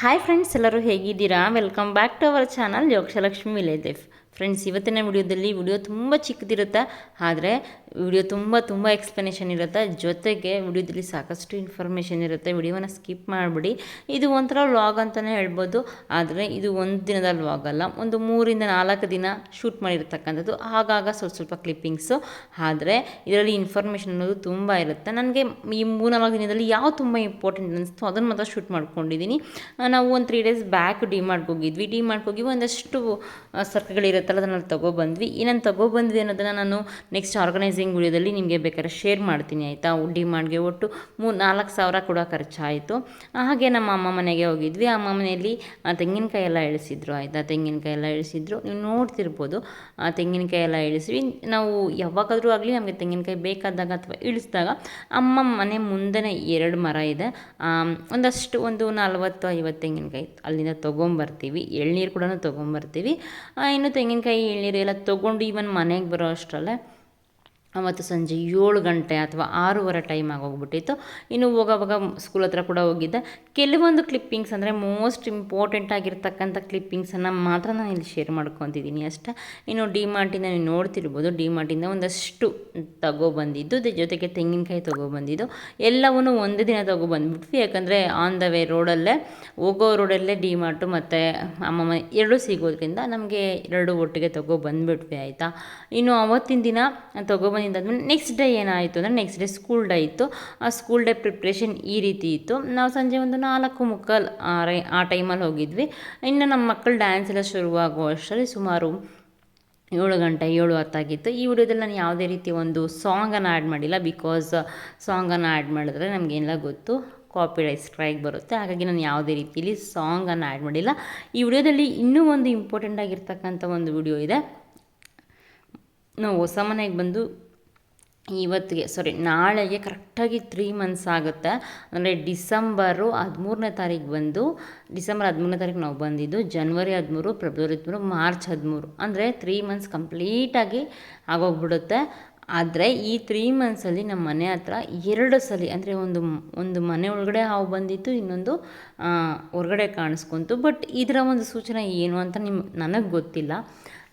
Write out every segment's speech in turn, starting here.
Hi friends, ಎಲ್ಲರೂ ಹೇಗಿದ್ದೀರಾ? Welcome back to our channel Yogalakshmi village life. Friends, ಇವತ್ತಿನ video ತುಂಬ ಚಿಕ್ಕದಿರುತ್ತೆ, ಆದರೆ ವಿಡಿಯೋ ತುಂಬ ಎಕ್ಸ್ಪ್ಲನೇಷನ್ ಇರುತ್ತೆ. ಜೊತೆಗೆ ವಿಡಿಯೋದಲ್ಲಿ ಸಾಕಷ್ಟು ಇನ್ಫಾರ್ಮೇಷನ್ ಇರುತ್ತೆ. ವಿಡಿಯೋನ ಸ್ಕಿಪ್ ಮಾಡಿಬಿಡಿ. ಇದು ಒಂಥರ ವ್ಲಾಗ್ ಅಂತಲೇ ಹೇಳ್ಬೋದು, ಆದರೆ ಇದು ಒಂದು ದಿನದ ವ್ಲಾಗ್ ಅಲ್ಲ, ಒಂದು 3-4 ದಿನ ಶೂಟ್ ಮಾಡಿರ್ತಕ್ಕಂಥದ್ದು. ಆಗಾಗ ಸ್ವಲ್ಪ ಕ್ಲಿಪ್ಪಿಂಗ್ಸು, ಆದರೆ ಇದರಲ್ಲಿ ಇನ್ಫಾರ್ಮೇಷನ್ ಅನ್ನೋದು ತುಂಬ ಇರುತ್ತೆ. ನನಗೆ ಈ 3-4 ದಿನದಲ್ಲಿ ಯಾವ ತುಂಬ ಇಂಪಾರ್ಟೆಂಟ್ ಅನಿಸ್ತು ಅದನ್ನು ಮಾತ್ರ ಶೂಟ್ ಮಾಡ್ಕೊಂಡಿದ್ದೀನಿ. ನಾವು ಒಂದು 3 ಡೇಸ್ ಬ್ಯಾಕ್ ಡಿ-ಮಾರ್ಟ್ಗೆ ಹೋಗಿದ್ವಿ. ಡಿ-ಮಾರ್ಟ್ಗೆ ಹೋಗಿ ಒಂದಷ್ಟು ಸರ್ಕಗಳಿರುತ್ತೆ, ಅದನ್ನು ತೊಗೊಬಂದ್ವಿ. ಏನನ್ನು ತೊಗೊಬಂದ್ವಿ ಅನ್ನೋದನ್ನು ನಾನು ನೆಕ್ಸ್ಟ್ ಆರ್ಗನೈಸಿಂಗ್ ವಿಡಿಯೋದಲ್ಲಿ ನಿಮಗೆ ಬೇಕಾದ್ರೆ ಶೇರ್ ಮಾಡ್ತೀನಿ, ಆಯಿತಾ? ಡಿ-ಮಾರ್ಟ್ಗೆ ಒಟ್ಟು 4 ಸಾವಿರ ಕೂಡ ಖರ್ಚಾಯಿತು. ಹಾಗೆ ನಮ್ಮ ಅಮ್ಮ ಮನೆಗೆ ಹೋಗಿದ್ವಿ. ಅಮ್ಮ ಮನೆಯಲ್ಲಿ ತೆಂಗಿನಕಾಯಿ ಎಲ್ಲ ಇಳಿಸಿದ್ರು, ಆಯಿತಾ? ತೆಂಗಿನಕಾಯಿ ಎಲ್ಲ ಇಳಿಸಿದ್ರು, ನೀವು ನೋಡ್ತಿರ್ಬೋದು. ತೆಂಗಿನಕಾಯಿ ಎಲ್ಲ ಇಳಿಸ್ವಿ. ನಾವು ಯಾವಾಗಾದರೂ ಆಗಲಿ ನಮಗೆ ತೆಂಗಿನಕಾಯಿ ಬೇಕಾದಾಗ ಅಥವಾ ಇಳಿಸಿದಾಗ ಅಮ್ಮ ಮನೆ ಮುಂದೆನೇ 2 ಮರ ಇದೆ. ಒಂದಷ್ಟು ಒಂದು 40-50 ತೆಂಗಿನಕಾಯಿ ಅಲ್ಲಿಂದ ತೊಗೊಂಬರ್ತೀವಿ. ಎಳ್ನೀರು ಕೂಡ ತೊಗೊಂಬರ್ತೀವಿ. ಇನ್ನು ತೆಂಗಿನಕಾಯಿ ಎಳ್ನೀರು ಎಲ್ಲ ತೊಗೊಂಡು ಈವನ್ ಮನೆಗೆ ಬರೋ ಅಷ್ಟರಲ್ಲೇ ಅವತ್ತು ಸಂಜೆ 7 ಗಂಟೆ ಅಥವಾ 6:15 ಟೈಮ್ ಆಗೋಗ್ಬಿಟ್ಟಿತ್ತು. ಇನ್ನು ಹೋಗೋವಾಗ ಸ್ಕೂಲ್ ಹತ್ರ ಕೂಡ ಹೋಗಿದ್ದೆ. ಕೆಲವೊಂದು ಕ್ಲಿಪ್ಪಿಂಗ್ಸ್ ಅಂದರೆ ಮೋಸ್ಟ್ ಇಂಪಾರ್ಟೆಂಟ್ ಆಗಿರ್ತಕ್ಕಂಥ ಕ್ಲಿಪ್ಪಿಂಗ್ಸನ್ನು ಮಾತ್ರ ನಾನು ಇಲ್ಲಿ ಶೇರ್ ಮಾಡ್ಕೊತಿದ್ದೀನಿ ಅಷ್ಟೇ. ಇನ್ನು ಡಿ-ಮಾರ್ಟಿಂದ ನೀವು ನೋಡ್ತಿರ್ಬೋದು, ಡಿ-ಮಾರ್ಟಿಂದ ಒಂದಷ್ಟು ತೊಗೊಬಂದಿದ್ದು, ಜೊತೆಗೆ ತೆಂಗಿನಕಾಯಿ ತೊಗೊಬಂದಿದ್ದು ಎಲ್ಲವನ್ನೂ ಒಂದೇ ದಿನ ತೊಗೊಬಂದ್ಬಿಟ್ವಿ. ಯಾಕಂದರೆ ಆನ್ ದ ವೇ ರೋಡಲ್ಲೇ ಹೋಗೋ ರೋಡಲ್ಲೇ ಡಿ-ಮಾರ್ಟು ಮತ್ತು ಅಮ್ಮಮ್ಮ ಎರಡೂ ಸಿಗೋದ್ರಿಂದ ನಮಗೆ 2 ಒಟ್ಟಿಗೆ ತೊಗೊಬಂದ್ಬಿಟ್ವಿ, ಆಯಿತಾ? ಇನ್ನು ಅವತ್ತಿನ ದಿನ ತೊಗೊಬಂದಿದ್ದಾದ್ಮೇಲೆ ನೆಕ್ಸ್ಟ್ ಡೇ ಏನಾಯಿತು ಅಂದರೆ, ನೆಕ್ಸ್ಟ್ ಡೇ ಸ್ಕೂಲ್ ಡೇ ಇತ್ತು. ಆ ಸ್ಕೂಲ್ ಡೇ ಪ್ರಿಪ್ರೇಷನ್ ಈ ರೀತಿ ಇತ್ತು. ನಾವು ಸಂಜೆ ಒಂದು 4:45 ಆ ಟೈಮಲ್ಲಿ ಹೋಗಿದ್ವಿ. ಇನ್ನು ನಮ್ಮ ಮಕ್ಕಳು ಡ್ಯಾನ್ಸ್ ಎಲ್ಲ ಶುರುವಾಗೋ ಅಷ್ಟರಲ್ಲಿ ಸುಮಾರು 7 ಗಂಟೆ 7:10 ಆಗಿತ್ತು. ಈ ವಿಡಿಯೋದಲ್ಲಿ ನಾನು ಯಾವುದೇ ರೀತಿ ಒಂದು ಸಾಂಗನ್ನು ಆ್ಯಡ್ ಮಾಡಿಲ್ಲ, ಬಿಕಾಸ್ ಸಾಂಗನ್ನು ಆ್ಯಡ್ ಮಾಡಿದ್ರೆ ನಮಗೆಲ್ಲ ಗೊತ್ತು, ಕಾಪಿರೈಟ್ ಸ್ಟ್ರೈಕ್ ಬರುತ್ತೆ. ಹಾಗಾಗಿ ನಾನು ಯಾವುದೇ ರೀತಿಯಲ್ಲಿ ಸಾಂಗನ್ನು ಆ್ಯಡ್ ಮಾಡಿಲ್ಲ. ಈ ವಿಡಿಯೋದಲ್ಲಿ ಇನ್ನೂ ಒಂದು ಇಂಪಾರ್ಟೆಂಟ್ ಆಗಿರ್ತಕ್ಕಂಥ ಒಂದು ವಿಡಿಯೋ ಇದೆ. ನಾವು ಹೊಸ ಮನೆಗೆ ಬಂದು ನಾಳೆಗೆ ಕರೆಕ್ಟಾಗಿ 3 ಮಂತ್ಸ್ ಆಗುತ್ತೆ. ಅಂದರೆ ಡಿಸೆಂಬರ್ 13ನೇ ತಾರೀಕು ನಾವು ಬಂದಿದ್ದು. ಜನವರಿ 13, ಫೆಬ್ರವರಿ 13, ಮಾರ್ಚ್ 13, ಅಂದರೆ 3 ಮಂತ್ಸ್ ಕಂಪ್ಲೀಟಾಗಿ ಆಗೋಗ್ಬಿಡುತ್ತೆ. ಆದರೆ ಈ 3 ಮಂತ್ಸಲ್ಲಿ ನಮ್ಮ ಮನೆ ಹತ್ರ 2 ಸಲ, ಅಂದರೆ ಒಂದು ಮನೆ ಒಳಗಡೆ ಹಾವು ಬಂದಿತ್ತು, ಇನ್ನೊಂದು ಹೊರಗಡೆ ಕಾಣಿಸ್ಕೊಂತು. ಬಟ್ ಇದರ ಒಂದು ಸೂಚನೆ ಏನು ಅಂತ ನನಗೆ ಗೊತ್ತಿಲ್ಲ.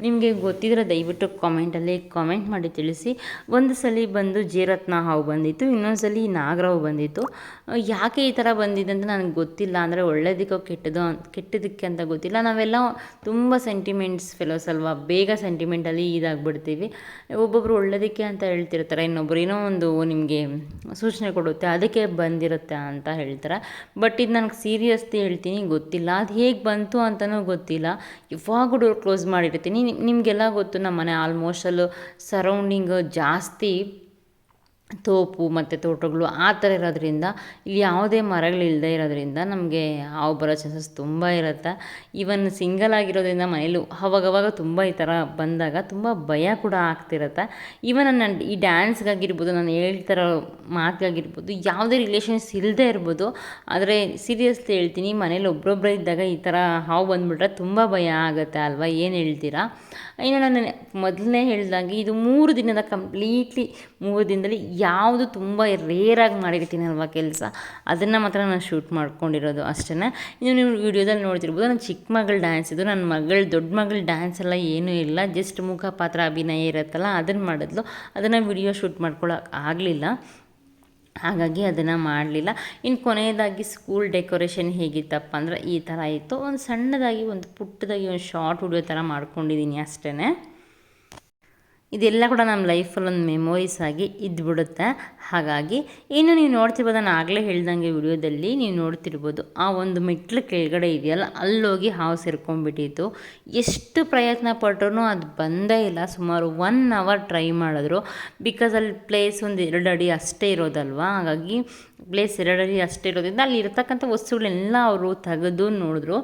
ನಿಮಗೆ ಗೊತ್ತಿದ್ರೆ ದಯವಿಟ್ಟು ಕಾಮೆಂಟಲ್ಲಿ ಕಾಮೆಂಟ್ ಮಾಡಿ ತಿಳಿಸಿ. ಒಂದು ಸಲ ಬಂದು ಜೇರತ್ನ ಹಾವು ಬಂದಿತ್ತು, ಇನ್ನೊಂದು ಸಲ ನಾಗರಾವು ಬಂದಿತ್ತು. ಯಾಕೆ ಈ ಥರ ಬಂದಿದೆ ಅಂತ ನನಗೆ ಗೊತ್ತಿಲ್ಲ. ಅಂದರೆ ಒಳ್ಳೆಯದಕ್ಕೋ ಕೆಟ್ಟದಕ್ಕೆ ಅಂತ ಗೊತ್ತಿಲ್ಲ. ನಾವೆಲ್ಲ ತುಂಬ ಸೆಂಟಿಮೆಂಟ್ಸ್ ಫೆಲೋಸ್ ಅಲ್ವಾ, ಬೇಗ ಸೆಂಟಿಮೆಂಟಲ್ಲಿ ಇದಾಗ್ಬಿಡ್ತೀವಿ. ಒಬ್ಬೊಬ್ಬರು ಒಳ್ಳೆಯದಕ್ಕೆ ಅಂತ ಹೇಳ್ತಿರ್ತಾರೆ, ಇನ್ನೊಬ್ರು ಏನೋ ಒಂದು ನಿಮಗೆ ಸೂಚನೆ ಕೊಡುತ್ತೆ, ಅದಕ್ಕೆ ಬಂದಿರುತ್ತೆ ಅಂತ ಹೇಳ್ತಾರೆ. ಬಟ್ ಇದು ನನಗೆ ಸೀರಿಯಸ್ಲಿ ಹೇಳ್ತೀನಿ, ಗೊತ್ತಿಲ್ಲ. ಅದು ಹೇಗೆ ಬಂತು ಅಂತಲೂ ಗೊತ್ತಿಲ್ಲ. ಇವಾಗ ಡೋರ್ ಕ್ಲೋಸ್ ಮಾಡಿರ್ತೀನಿ. ನಿಮಗೆಲ್ಲ ಗೊತ್ತು, ನಮ್ಮ ಮನೆ ಆಲ್ಮೋಸ್ಟಲ್ಲೂ ಸರೌಂಡಿಂಗು ಜಾಸ್ತಿ ತೋಪು ಮತ್ತು ತೋಟಗಳು ಆ ಥರ ಇರೋದ್ರಿಂದ, ಇಲ್ಲಿ ಯಾವುದೇ ಮರಗಳಿಲ್ಲದೆ ಇರೋದ್ರಿಂದ ನಮಗೆ ಹಾವು ಬರೋ ಚಾನ್ಸಸ್ ತುಂಬ ಇರುತ್ತೆ. ಈವನ್ ಸಿಂಗಲ್ ಆಗಿರೋದ್ರಿಂದ ಮನೇಲೂ ಅವಾಗವಾಗ ತುಂಬ ಈ ಥರ ಬಂದಾಗ ತುಂಬ ಭಯ ಕೂಡ ಆಗ್ತಿರುತ್ತೆ. ಈವನ್ ನನ್ನ ಈ ಡ್ಯಾನ್ಸ್ಗಾಗಿರ್ಬೋದು, ನಾನು ಹೇಳ್ತಿರೋ ಮಾತಿಗಾಗಿರ್ಬೋದು, ಯಾವುದೇ ರಿಲೇಷನ್ಸ್ ಇಲ್ಲದೆ ಇರ್ಬೋದು, ಆದರೆ ಸೀರಿಯಸ್ಲಿ ಹೇಳ್ತೀನಿ, ಮನೇಲಿ ಒಬ್ಬೊಬ್ಬರೇ ಇದ್ದಾಗ ಈ ಥರ ಹಾವು ಬಂದುಬಿಟ್ರೆ ತುಂಬ ಭಯ ಆಗುತ್ತೆ ಅಲ್ವಾ? ಏನು ಹೇಳ್ತೀರಾ? ಇನ್ನು ನಾನು ಮೊದಲನೇ ಹೇಳಿದಾಗೆ ಇದು 3 ದಿನದ ಕಂಪ್ಲೀಟ್ಲಿ 3 ದಿನದಲ್ಲಿ ಯಾವುದು ತುಂಬ ರೇರಾಗಿ ಮಾಡಿರ್ತೀನಿ ಅಲ್ವಾ ಕೆಲಸ, ಅದನ್ನು ಮಾತ್ರ ನಾನು ಶೂಟ್ ಮಾಡ್ಕೊಂಡಿರೋದು ಅಷ್ಟೇ. ಇನ್ನು ನೀವು ವಿಡಿಯೋದಲ್ಲಿ ನೋಡ್ತಿರ್ಬೋದು, ನನ್ನ ಚಿಕ್ಕ ಮಗಳ ಡ್ಯಾನ್ಸ್ ಇದು. ನನ್ನ ದೊಡ್ಡ ಮಗಳ ಡ್ಯಾನ್ಸ್ ಎಲ್ಲ ಏನೂ ಇಲ್ಲ, ಜಸ್ಟ್ ಮುಖ ಪಾತ್ರ ಅಭಿನಯ ಇರುತ್ತಲ್ಲ ಅದನ್ನು ಮಾಡಿದ್ಲು. ಅದನ್ನು ವಿಡಿಯೋ ಶೂಟ್ ಮಾಡ್ಕೊಳ್ಳೋಕೆ ಆಗಲಿಲ್ಲ, ಹಾಗಾಗಿ ಅದನ್ನು ಮಾಡಲಿಲ್ಲ. ಇನ್ನು ಕೊನೆಯದಾಗಿ ಸ್ಕೂಲ್ ಡೆಕೋರೇಷನ್ ಹೇಗಿತ್ತಪ್ಪ ಅಂದರೆ ಈ ಥರ ಇತ್ತು. ಒಂದು ಸಣ್ಣದಾಗಿ ಒಂದು ಪುಟ್ಟದಾಗಿ ಒಂದು ಶಾರ್ಟ್ ವಿಡಿಯೋ ಥರ ಮಾಡ್ಕೊಂಡಿದ್ದೀನಿ ಅಷ್ಟೇ. ಇದೆಲ್ಲ ಕೂಡ ನಮ್ಮ ಲೈಫಲ್ಲಿ ಒಂದು ಮೆಮೊರೀಸ್ ಆಗಿ ಇದ್ಬಿಡುತ್ತೆ. ಹಾಗಾಗಿ ಇನ್ನು ನೀವು ನೋಡ್ತಿರ್ಬೋದು, ನಾನು ಆಗಲೇ ಹೇಳ್ದಂಗೆ ವಿಡಿಯೋದಲ್ಲಿ ನೀವು ನೋಡ್ತಿರ್ಬೋದು, ಆ ಒಂದು ಮೆಟ್ಲು ಕೆಳಗಡೆ ಇದೆಯಲ್ಲ, ಅಲ್ಲೋಗಿ ಹಾವು ಸೇರ್ಕೊಂಡ್ಬಿಟ್ಟಿತ್ತು. ಎಷ್ಟು ಪ್ರಯತ್ನ ಪಟ್ಟರೂ ಅದು ಬಂದೇ ಇಲ್ಲ. ಸುಮಾರು 1 ಅವರ್ ಟ್ರೈ ಮಾಡಿದ್ರು, ಬಿಕಾಸ್ ಅಲ್ಲಿ ಪ್ಲೇಸ್ ಒಂದು 2 ಅಡಿ ಅಷ್ಟೇ ಇರೋದಲ್ವ. ಹಾಗಾಗಿ ಪ್ಲೇಸ್ 2 ಅಡಿ ಅಷ್ಟೇ ಇರೋದ್ರಿಂದ ಅಲ್ಲಿ ಇರ್ತಕ್ಕಂಥ ವಸ್ತುಗಳೆಲ್ಲ ಅವರು ತೆಗೆದು ನೋಡಿದ್ರು.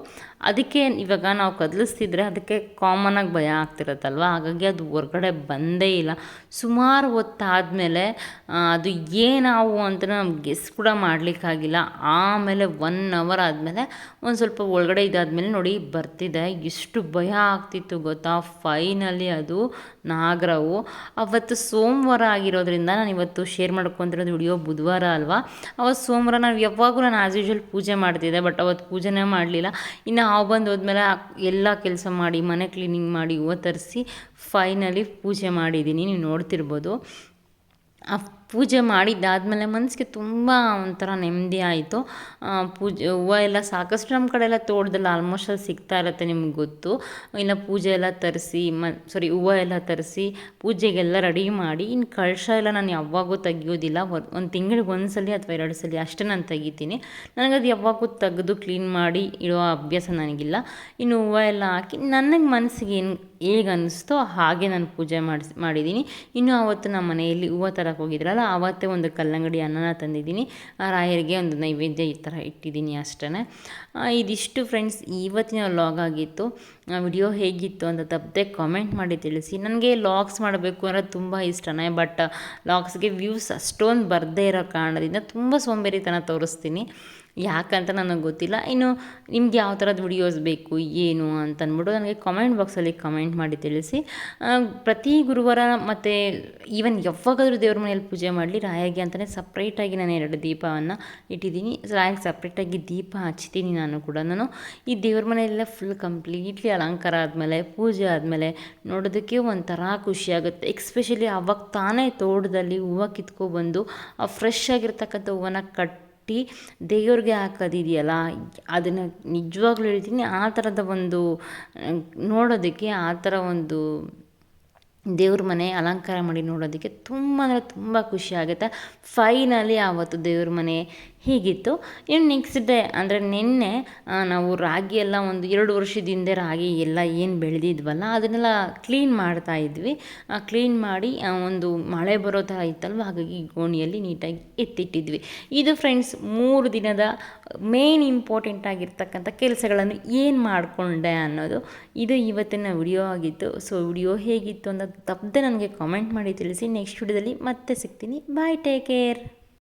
ಅದಕ್ಕೆ ಇವಾಗ ನಾವು ಕದಲಿಸ್ತಿದ್ರೆ ಅದಕ್ಕೆ ಕಾಮನಾಗಿ ಭಯ ಆಗ್ತಿರತ್ತಲ್ವ, ಹಾಗಾಗಿ ಅದು ಹೊರ್ಗಡೆ ಬಂದೇ ಇಲ್ಲ. ಸುಮಾರು ಹೊತ್ತಾದಮೇಲೆ ಅದು ಏನಾವು ಅಂತ ನಮ್ಗೆ ಗೆಸ್ ಕೂಡ ಮಾಡಲಿಕ್ಕಾಗಿಲ್ಲ. ಆಮೇಲೆ 1 ಅವರ್ ಆದಮೇಲೆ ಒಂದು ಸ್ವಲ್ಪ ಒಳಗಡೆ ಇದಾದಮೇಲೆ ನೋಡಿ ಬರ್ತಿದೆ. ಎಷ್ಟು ಭಯ ಆಗ್ತಿತ್ತು ಗೊತ್ತಾ. ಫೈನಲಿ ಅದು ನಾಗರವು. ಅವತ್ತು ಸೋಮವಾರ ಆಗಿರೋದ್ರಿಂದ ನಾನು ಇವತ್ತು ಶೇರ್ ಮಾಡ್ಕೊತಿರೋದು ವಿಡಿಯೋ ಬುಧವಾರ ಅಲ್ವಾ. ಅವತ್ತು ಸೋಮವಾರ ನಾವು ಯಾವಾಗಲೂ ನಾನು ಆ್ಯಸ್ ಯೂಶ್ವಲ್ ಪೂಜೆ ಮಾಡ್ತಿದ್ದೆ, ಬಟ್ ಅವತ್ತು ಪೂಜೆನೇ ಮಾಡಲಿಲ್ಲ. ಇನ್ನು ಹಾವು ಬಂದು ಹೋದ್ಮೇಲೆ ಎಲ್ಲ ಕೆಲಸ ಮಾಡಿ ಮನೆ ಕ್ಲೀನಿಂಗ್ ಮಾಡಿ ಹೂವು ತರಿಸಿ ಫೈನಲಿ ಪೂಜೆ ಮಾಡಿದ್ದೀನಿ. ನೀವು ನೋಡ್ತಿರ್ಬೋದು. ಆ ಪೂಜೆ ಮಾಡಿದ್ದಾದಮೇಲೆ ಮನಸ್ಸಿಗೆ ತುಂಬ ಒಂಥರ ನೆಮ್ಮದಿ ಆಯಿತು. ಹೂವು ಎಲ್ಲ ಸಾಕಷ್ಟು ನಮ್ಮ ಕಡೆ ಎಲ್ಲ ತೋಟದಲ್ಲಿ ಆಲ್ಮೋಸ್ಟ್ ಅಲ್ಲಿ ಸಿಗ್ತಾ ಇರುತ್ತೆ, ನಿಮ್ಗೆ ಗೊತ್ತು. ಇಲ್ಲ ಪೂಜೆ ಎಲ್ಲ ತರಿಸಿ ಹೂವು ಎಲ್ಲ ತರಿಸಿ ಪೂಜೆಗೆಲ್ಲ ರೆಡಿ ಮಾಡಿ, ಇನ್ನು ಕಳಶ ಎಲ್ಲ ನಾನು ಯಾವಾಗೂ ತೆಗಿಯೋದಿಲ್ಲ. ಒಂದು ತಿಂಗಳಿಗೆ 1 ಸಲ ಅಥವಾ 2 ಸಲ ಅಷ್ಟೇ ನಾನು ತೆಗಿತೀನಿ. ನನಗದು ಯಾವಾಗೂ ತೆಗೆದು ಕ್ಲೀನ್ ಮಾಡಿ ಇಡೋ ಅಭ್ಯಾಸ ನನಗಿಲ್ಲ. ಇನ್ನು ಹೂವು ಎಲ್ಲ ಹಾಕಿ ನನಗೆ ಮನಸ್ಸಿಗೆ ಹೇಗೆ ಅನ್ನಿಸ್ತೋ ಹಾಗೆ ನಾನು ಪೂಜೆ ಮಾಡಿದ್ದೀನಿ. ಇನ್ನು ಆವತ್ತು ನಮ್ಮ ಮನೆಯಲ್ಲಿ ಹೂವು ತರಕ್ಕೆ ಹೋಗಿದ್ರಲ್ಲ, ಆವತ್ತೇ ಒಂದು ಕಲ್ಲಂಗಡಿ ಅನ್ನನ ತಂದಿದ್ದೀನಿ. ರಾಯರಿಗೆ ಒಂದು ನೈವೇದ್ಯ ಈ ಥರ ಇಟ್ಟಿದ್ದೀನಿ ಅಷ್ಟೇ. ಇದಿಷ್ಟು ಫ್ರೆಂಡ್ಸ್ ಇವತ್ತಿನ ವ್ಲಾಗ್ ಆಗಿತ್ತು. ವಿಡಿಯೋ ಹೇಗಿತ್ತು ಅಂತ ತಪ್ಪದೆ ಕಾಮೆಂಟ್ ಮಾಡಿ ತಿಳಿಸಿ. ನನಗೆ ಲಾಗ್ಸ್ ಮಾಡಬೇಕು ಅಂದರೆ ತುಂಬ ಇಷ್ಟನೇ, ಬಟ್ ಲಾಗ್ಸ್ಗೆ ವ್ಯೂಸ್ ಅಷ್ಟೊಂದು ಬರದೇ ಇರೋ ಕಾರಣದಿಂದ ತುಂಬ ಸೋಂಬೇರಿತನ ತೋರಿಸ್ತೀನಿ. ಯಾಕಂತ ನನಗೆ ಗೊತ್ತಿಲ್ಲ. ಇನ್ನು ನಿಮ್ಗೆ ಯಾವ ಥರದ ವಿಡಿಯೋಸ್ ಬೇಕು ಏನು ಅಂತ ಅಂದ್ಬಿಟ್ಟು ನನಗೆ ಕಾಮೆಂಟ್ ಬಾಕ್ಸಲ್ಲಿ ಕಮೆಂಟ್ ಮಾಡಿ ತಿಳಿಸಿ. ಪ್ರತಿ ಗುರುವಾರ ಮತ್ತು ಈವನ್ ಯಾವಾಗಾದರೂ ದೇವ್ರ ಮನೆಯಲ್ಲಿ ಪೂಜೆ ಮಾಡಲಿ, ರಾಯಗೆ ಅಂತಲೇ ಸಪ್ರೇಟಾಗಿ ನಾನು 2 ದೀಪವನ್ನು ಇಟ್ಟಿದ್ದೀನಿ. ರಾಯಗೆ ಸಪ್ರೇಟಾಗಿ ದೀಪ ಹಚ್ತೀನಿ ನಾನು ಕೂಡ. ಈ ದೇವ್ರ ಮನೆಯೆಲ್ಲ ಫುಲ್ ಕಂಪ್ಲೀಟ್ಲಿ ಅಲಂಕಾರ ಆದಮೇಲೆ ಪೂಜೆ ಆದಮೇಲೆ ನೋಡೋದಕ್ಕೆ ಒಂಥರ ಖುಷಿಯಾಗುತ್ತೆ. ಎಕ್ಸ್ಪೆಷಲಿ ಅವಾಗ ತಾನೇ ತೋಟದಲ್ಲಿ ಹೂವು ಕಿತ್ಕೊಬಂದು ಆ ಫ್ರೆಶ್ ಆಗಿರ್ತಕ್ಕಂಥ ಹೂವನ್ನ ದೇವ್ರಿಗೆ ಹಾಕೋದಿದೆಯಲ್ಲ, ಅದನ್ನು ನಿಜವಾಗ್ಲೂ ಹೇಳ್ತೀನಿ, ಆ ಥರದ ಒಂದು ನೋಡೋದಕ್ಕೆ, ಆ ಥರ ಒಂದು ದೇವ್ರ ಮನೆ ಅಲಂಕಾರ ಮಾಡಿ ನೋಡೋದಕ್ಕೆ ತುಂಬ ಅಂದರೆ ತುಂಬ ಖುಷಿ ಆಗುತ್ತೆ. ಫೈನಲಿ ಆವತ್ತು ದೇವ್ರ ಮನೆ ಹೀಗಿತ್ತು. ಇನ್ನು ನೆಕ್ಸ್ಟ್ ಡೇ ಅಂದರೆ ನಿನ್ನೆ ನಾವು ರಾಗಿ ಎಲ್ಲ ಒಂದು 2 ವರ್ಷದ ಹಿಂದೆ ರಾಗಿ ಎಲ್ಲ ಏನು ಬೆಳೆದಿದ್ವಲ್ಲ ಅದನ್ನೆಲ್ಲ ಕ್ಲೀನ್ ಮಾಡ್ತಾಯಿದ್ವಿ. ಕ್ಲೀನ್ ಮಾಡಿ ಒಂದು ಮಳೆ ಬರೋ ಥರ ಇತ್ತಲ್ವ, ಹಾಗಾಗಿ ಗೋಣಿಯಲ್ಲಿ ನೀಟಾಗಿ ಎತ್ತಿಟ್ಟಿದ್ವಿ. ಇದು ಫ್ರೆಂಡ್ಸ್ 3 ದಿನದ ಮೇನ್ ಇಂಪಾರ್ಟೆಂಟ್ ಆಗಿರ್ತಕ್ಕಂಥ ಕೆಲಸಗಳನ್ನು ಏನು ಮಾಡಿಕೊಂಡೆ ಅನ್ನೋದು ಇದು ಇವತ್ತಿನ ವಿಡಿಯೋ ಆಗಿತ್ತು. ಸೊ ವಿಡಿಯೋ ಹೇಗಿತ್ತು ಅಂತ ತಪ್ಪದೆ ನನಗೆ ಕಾಮೆಂಟ್ ಮಾಡಿ ತಿಳಿಸಿ. ನೆಕ್ಸ್ಟ್ ವಿಡಿಯೋದಲ್ಲಿ ಮತ್ತೆ ಸಿಗ್ತೀನಿ. ಬಾಯ್, ಟೇಕ್ ಕೇರ್.